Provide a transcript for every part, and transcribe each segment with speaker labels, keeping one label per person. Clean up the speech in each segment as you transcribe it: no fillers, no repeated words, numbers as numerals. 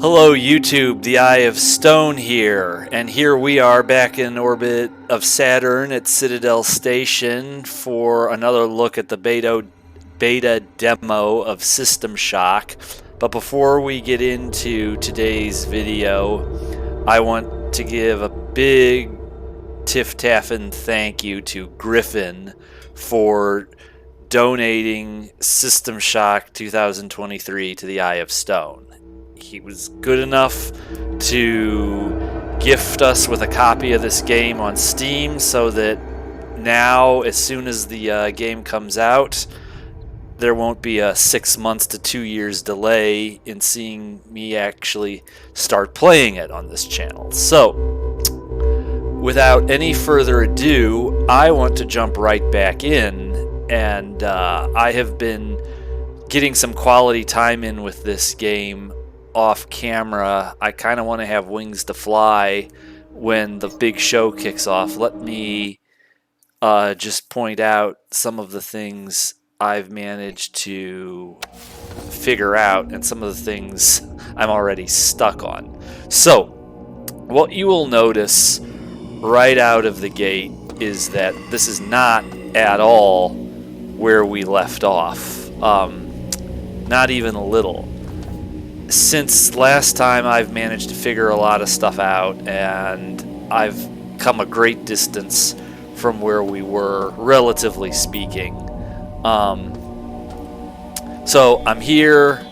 Speaker 1: Hello YouTube, the Eye of Stone here, and here we are back in orbit of Saturn at Citadel Station for another look at the beta demo of System Shock. But before we get into today's video, I want to give a big tiff-taffin thank you to Griffin for donating System Shock 2023 to the Eye of Stone. He was good enough to gift us with a copy of this game on Steam so that now, as soon as the game comes out, there won't be a 6 months to 2 years delay in seeing me actually start playing it on this channel. So, without any further ado, I want to jump right back in, and I have been getting some quality time in with this game off camera. I kind of want to have wings to fly when the big show kicks off. Let me just point out some of the things I've managed to figure out and some of the things I'm already stuck on. So, what you will notice right out of the gate is that this is not at all where we left off. Not even a little. Since last time, I've managed to figure a lot of stuff out, and I've come a great distance from where we were, relatively speaking. So I'm here,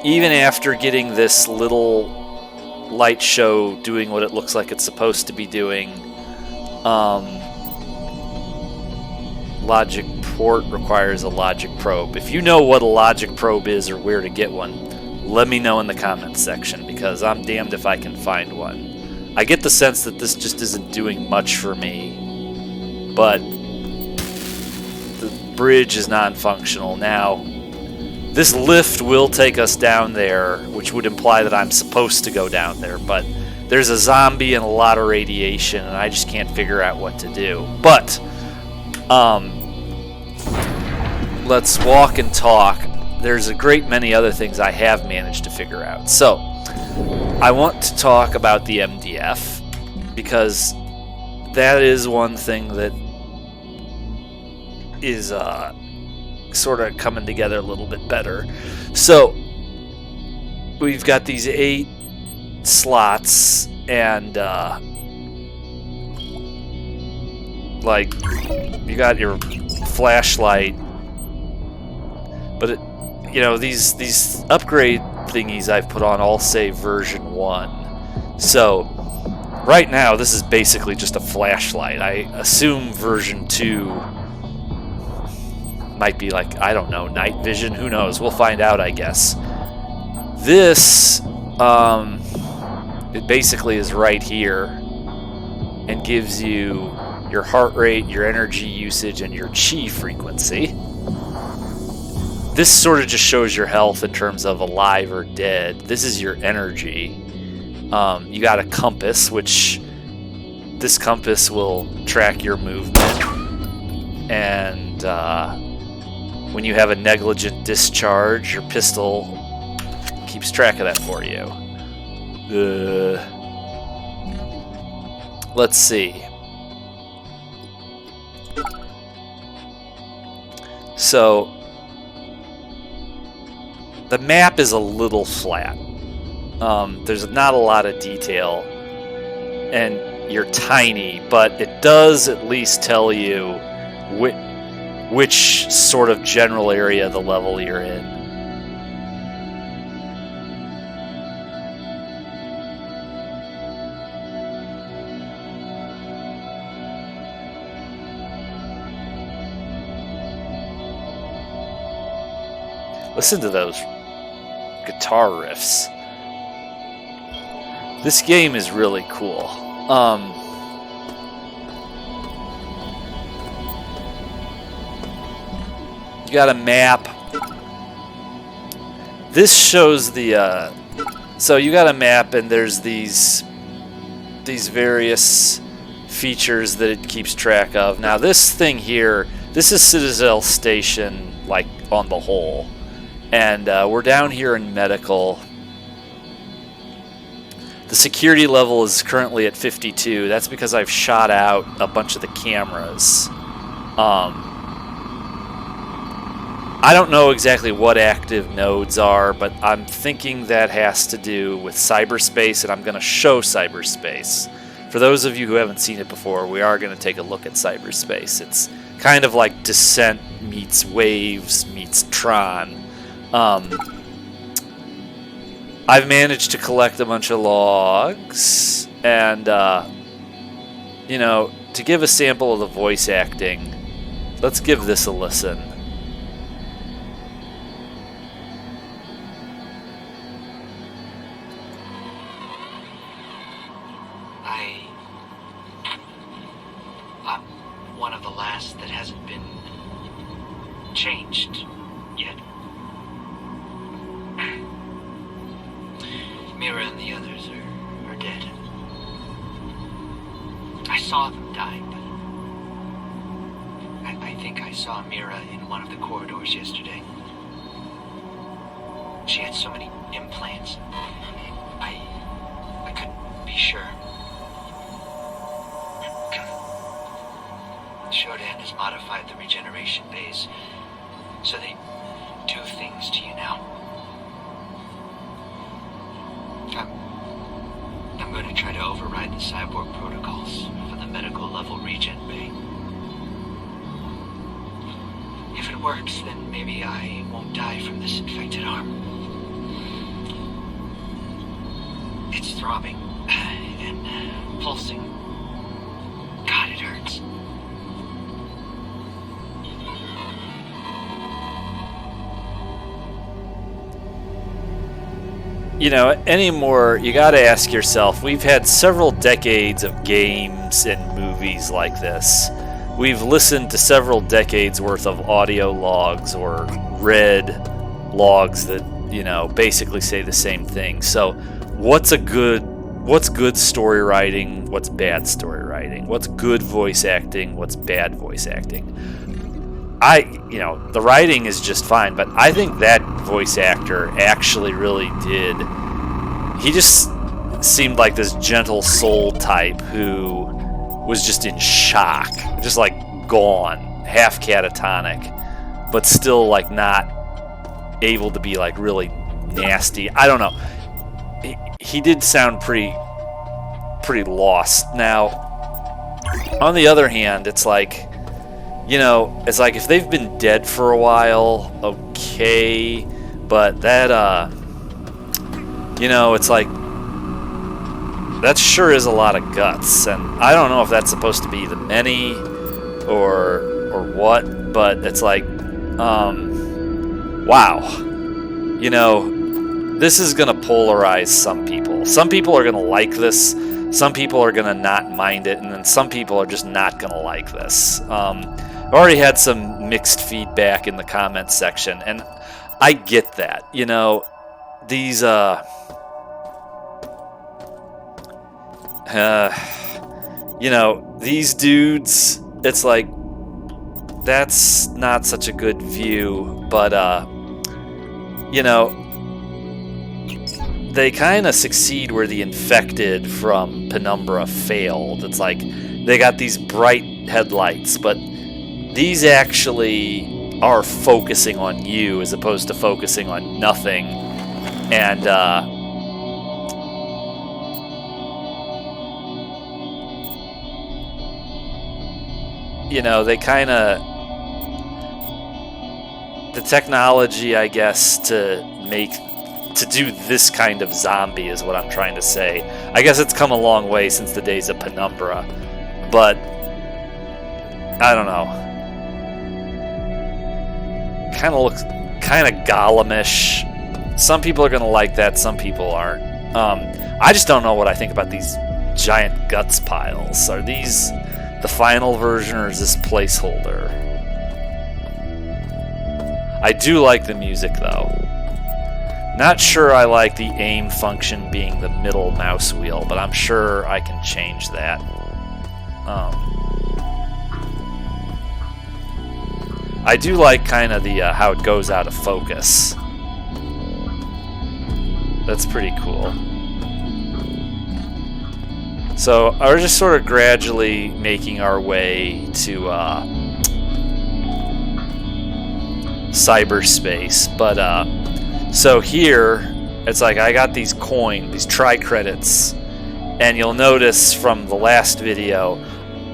Speaker 1: even after getting this little light show doing what it looks like it's supposed to be doing. Logic port requires a logic probe. If you know what a logic probe is or where to get one, let me know in the comments section, because I'm damned if I can find one. I get the sense that this just isn't doing much for me, but the bridge is non-functional. Now, this lift will take us down there, which would imply that I'm supposed to go down there, but there's a zombie and a lot of radiation, and I just can't figure out what to do. But, let's walk and talk. There's a great many other things I have managed to figure out. So, I want to talk about the MDF, because that is one thing that is sort of coming together a little bit better. So, we've got these 8 slots, and like, you got your flashlight, but it, you know, these upgrade thingies I've put on all say version 1. So right now this is basically just a flashlight. I assume version 2 might be like, I don't know, night vision, who knows, we'll find out, I guess. This it basically is right here and gives you your heart rate, your energy usage, and your chi frequency. This sort of just shows your health in terms of alive or dead. This is your energy. You got a compass, which this compass will track your movement. And when you have a negligent discharge, your pistol keeps track of that for you. Let's see. So, the map is a little flat. There's not a lot of detail, and you're tiny, but it does at least tell you which sort of general area of the level you're in. Listen to those guitar riffs. This game is really cool. You got a map. This shows the so you got a map, and there's these various features that it keeps track of. Now this thing here, this is Citadel Station, like, on the whole. And we're down here in medical, The security level is currently at 52. That's because I've shot out a bunch of the cameras. I don't know exactly what active nodes are, but I'm thinking that has to do with cyberspace, and I'm going to show cyberspace. For those of you who haven't seen it before, we are going to take a look at cyberspace. It's kind of like Descent meets Waves meets Tron. I've managed to collect a bunch of logs, and, you know, to give a sample of the voice acting, let's give this a listen.
Speaker 2: I'm one of the last that hasn't been changed yet. Mira and the others are dead. I saw them die, but I think I saw Mira in one of the corridors yesterday. She had so many implants. I couldn't be sure. Shodan has modified the regeneration bays so they do things to you now. I'm going to try to override the cyborg protocols for the medical level regen bay. If it works, then maybe I won't die from this infected arm. It's throbbing and pulsing. God, it hurts.
Speaker 1: You know, anymore, you gotta ask yourself, we've had several decades of games and movies like this. We've listened to several decades worth of audio logs or read logs that, you know, basically say the same thing. So what's good story writing? What's bad story writing? What's good voice acting? What's bad voice acting? You know, the writing is just fine, but I think that voice actor actually really did. He just seemed like this gentle soul type who was just in shock, just like gone, half catatonic, but still like not able to be like really nasty. I don't know. He did sound pretty lost. Now, on the other hand, it's like, you know, it's like if they've been dead for a while, okay, but that, you know, it's like, that sure is a lot of guts, and I don't know if that's supposed to be the many or what, but it's like, wow, you know, this is going to polarize some people. Some people are going to like this, some people are going to not mind it, and then some people are just not going to like this. I've already had some mixed feedback in the comments section, and I get that. You know, these you know, these dudes, it's like, that's not such a good view, but you know, they kind of succeed where the infected from Penumbra failed. It's like they got these bright headlights, but these actually are focusing on you as opposed to focusing on nothing. And you know, they kind of, the technology, I guess, to do this kind of zombie is what I'm trying to say. I guess it's come a long way since the days of Penumbra, but I don't know. Kind of looks kind of Gollum-ish. Some people are going to like that, some people aren't. I just don't know what I think about these giant guts piles. Are these the final version, or is this placeholder? I do like the music, though. Not sure I like the aim function being the middle mouse wheel, but I'm sure I can change that. I do like kind of the how it goes out of focus. That's pretty cool. So we're just sort of gradually making our way to cyberspace. But so here, it's like I got these coins, these tri-credits, and you'll notice from the last video,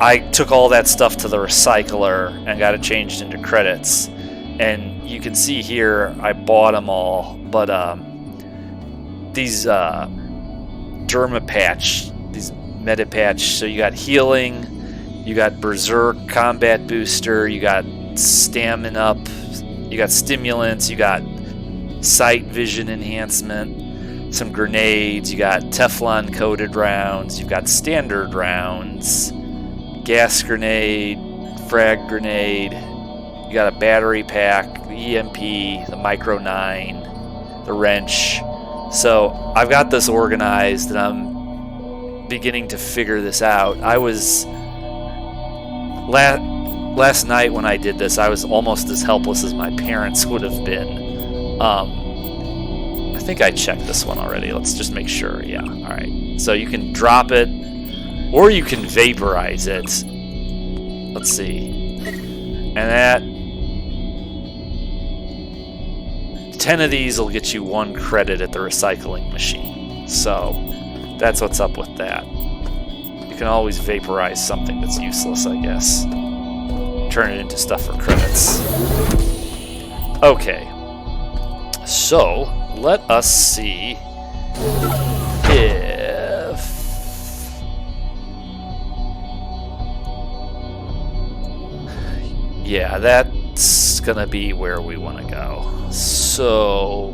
Speaker 1: I took all that stuff to the recycler and got it changed into credits. And you can see here, I bought them all, but these derma patch, these meta patch, so you got healing, you got berserk combat booster, you got stamina up, you got stimulants, you got sight vision enhancement, some grenades, you got Teflon coated rounds, you've got standard rounds, gas grenade, frag grenade, you got a battery pack, the EMP, the Micro 9, the wrench. So I've got this organized and I'm beginning to figure this out. I was last night when I did this, I was almost as helpless as my parents would have been. I think I checked this one already. Let's just make sure. Yeah, all right. So you can drop it or you can vaporize it. Let's see. And that 10 of these will get you 1 credit at the recycling machine. So that's what's up with that. You can always vaporize something that's useless, I guess. Turn it into stuff for credits. Okay. So let us see if yeah, that's gonna be where we want to go. So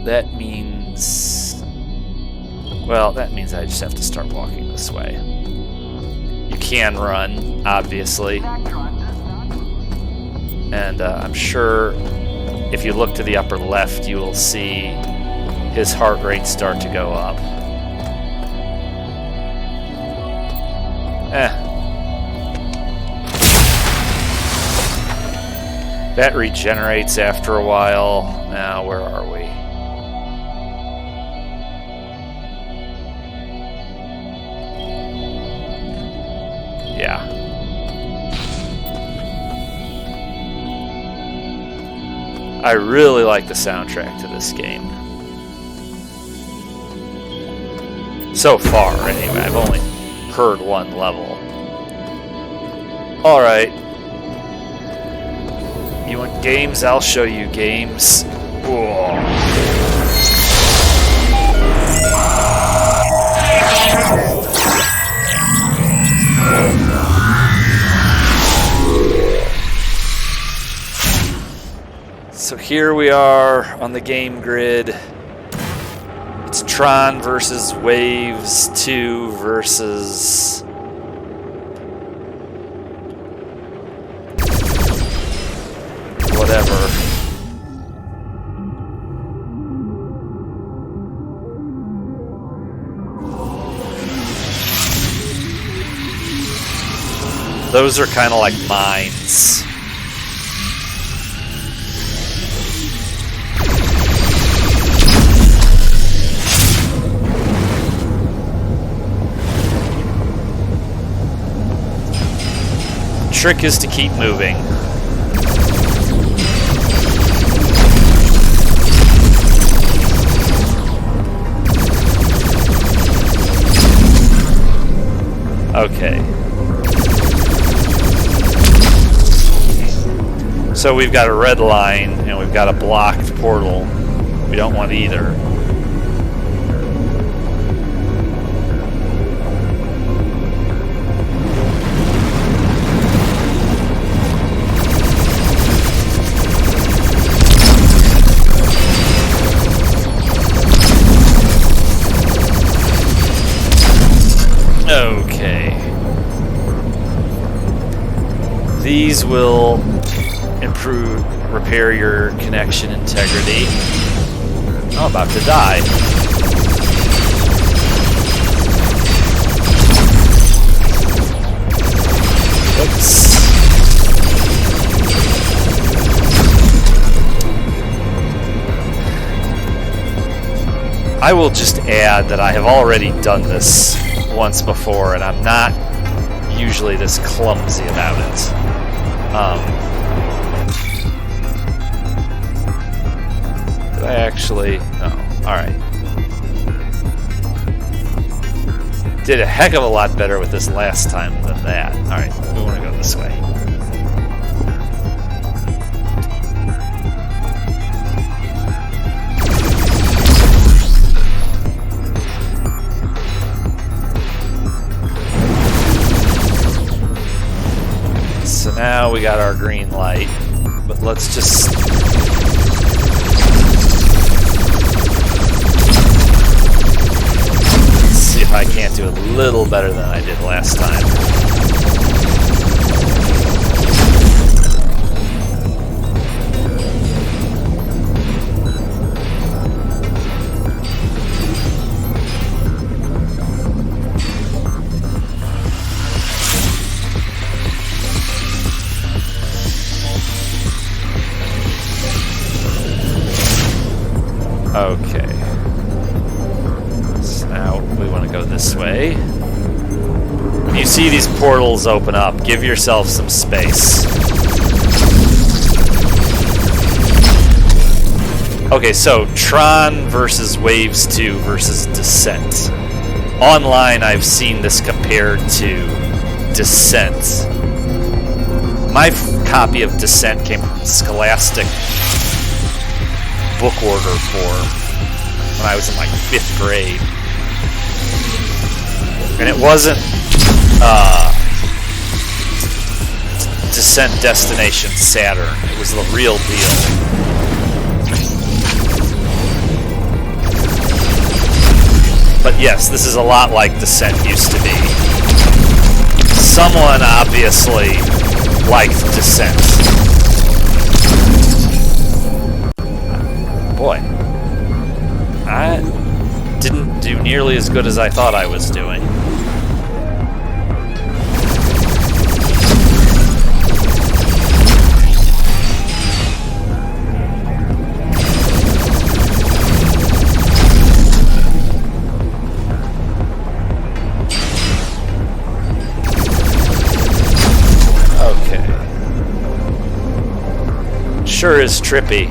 Speaker 1: that means, well, that means I just have to start walking this way. You can run, obviously, and I'm sure if you look to the upper left, you will see his heart rate start to go up. That regenerates after a while. Now, where are we? Yeah. I really like the soundtrack to this game. So far, anyway. I've only heard one level. Alright. You want games? I'll show you games. Whoa. So here we are on the game grid. It's Tron versus Waves 2 versus whatever. Those are kind of like mines. Trick is to keep moving. Okay. So we've got a red line and we've got a blocked portal. We don't want either. Okay. These will repair your connection integrity. Oh, I'm about to die. Oops. I will just add that I have already done this once before, and I'm not usually this clumsy about it. Did I actually? No. Alright. Did a heck of a lot better with this last time than that. Alright, we want to go this way. So now we got our green light, but let's just... let's see if I can't do a little better than I did last time. Okay. So now we want to go this way. When you see these portals open up, give yourself some space. Okay, so Tron versus Waves 2 versus Descent. Online, I've seen this compared to Descent. My copy of Descent came from Scholastic book order form when I was in like 5th grade, and it wasn't Descent Destination Saturn. It was the real deal. But yes, this is a lot like Descent used to be. Someone obviously liked Descent. Boy, I didn't do nearly as good as I thought I was doing. Okay. Sure is trippy.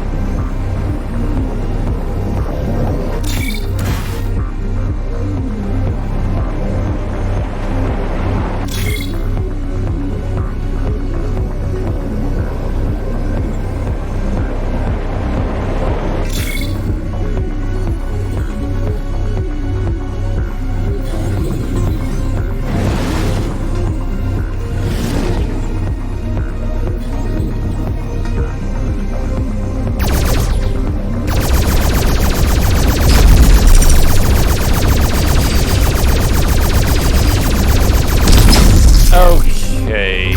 Speaker 1: Okay.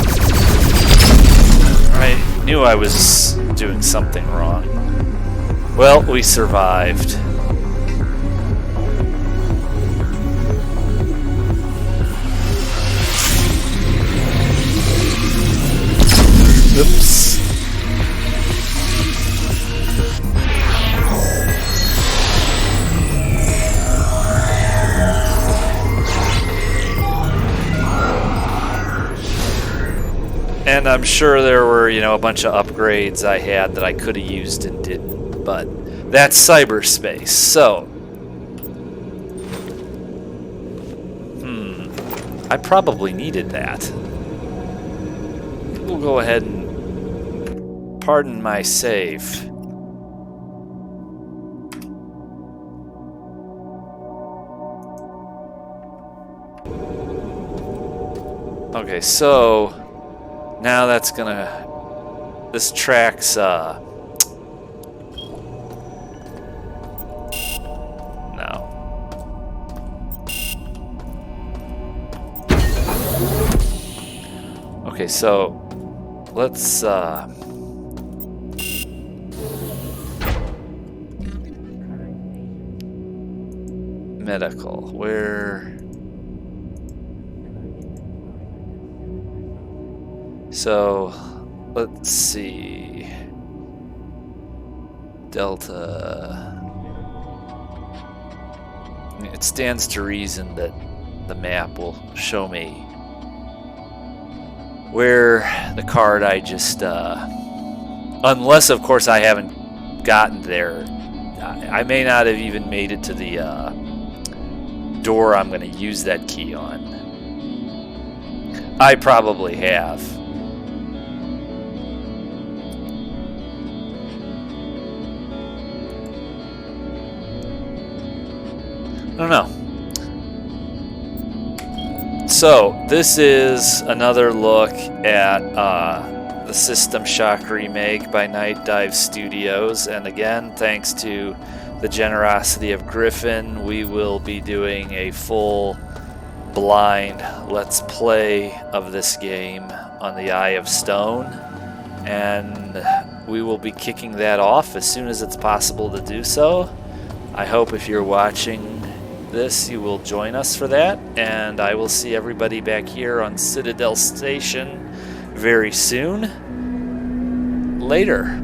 Speaker 1: I knew I was doing something wrong. Well, we survived. Oops. And I'm sure there were, a bunch of upgrades I had that I could have used and didn't, but that's cyberspace. So, I probably needed that. We'll go ahead and pardon my save. Okay, so now that's gonna... this track's, no. Okay, so let's, medical, where... So, let's see. Delta. It stands to reason that the map will show me where the card I just, unless of course I haven't gotten there. I may not have even made it to the door I'm going to use that key on. I probably have. I don't know. So, this is another look at the System Shock remake by Night Dive Studios. And again, thanks to the generosity of Griffin, we will be doing a full blind Let's Play of this game on the Eye of Stone. And we will be kicking that off as soon as it's possible to do so. I hope if you're watching this, you will join us for that, and I will see everybody back here on Citadel Station very soon. Later.